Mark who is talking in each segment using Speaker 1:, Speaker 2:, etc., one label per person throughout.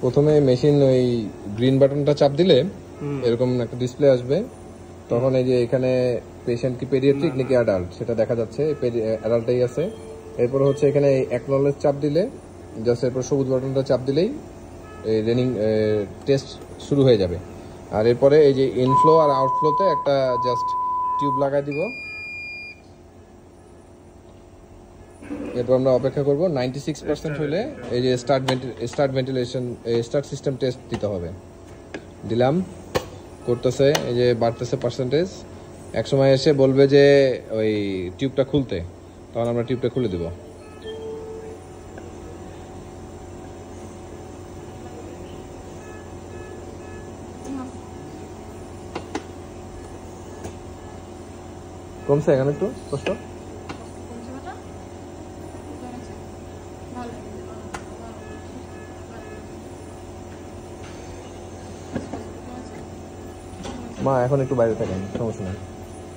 Speaker 1: প্রথমে মেশিন ওই গ্রিন বাটনটা চাপ দিলে এরকম একটা ডিসপ্লে আসবে, তখন এই যে এখানে পেশেন্ট কি পেডিয়াট্রিক নাকি অ্যাডাল্ট সেটা দেখা যাচ্ছে, অ্যাডাল্টই আছে। এরপর হচ্ছে এখানে অ্যাকনলেজ চাপ দিলে জাস্ট এরপর সবুজ বাটনটা চাপ দিলেই এই রানিং টেস্ট শুরু হয়ে যাবে। আর এরপরে এই যে ইনফ্লো আর আউটফ্লোতে একটা জাস্ট টিউব লাগাই দিব। এরপর আমরা অপেক্ষা করব 96% হলে এই যে start ventilation start system test দিতে হবে। দিলাম, করতেছে, এই যে বাড়তেছে পার্সেন্টেজ। এক সময় এসে বলবে যে ওই টিউবটা খুলতে, তখন আমরা টিউবটা খুলে দেব। কমছে এখানে একটু কষ্ট। মা এখন একটু বাইরে থাকেন, সমস্যা নেই।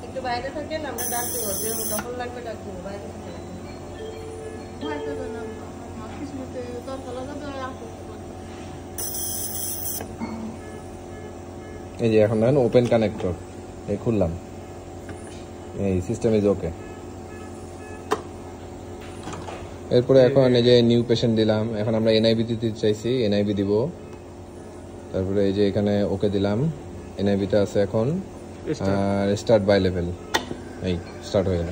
Speaker 2: একটু বাইরে থাকেন, আমরা ডাক দেবো, যখন লাগবে ডাক দেবো, বাইরে থাকেন।
Speaker 1: এই যে এখন দেখেন ওপেন কানেক্টর, এই খুললাম, এই সিস্টেম ইজ ওকে। এরপরে এখন এই যে নিউ পেশেন্ট দিলাম, এখন আমরা এনআইবি দিতে চাইছি, এনআইবি দিব। তারপরে এই যে এখানে ওকে দিলাম, এনআইবিটা আছে এখন। আর স্টার্ট বাই লেভেল, এই স্টার্ট হয়ে গেল।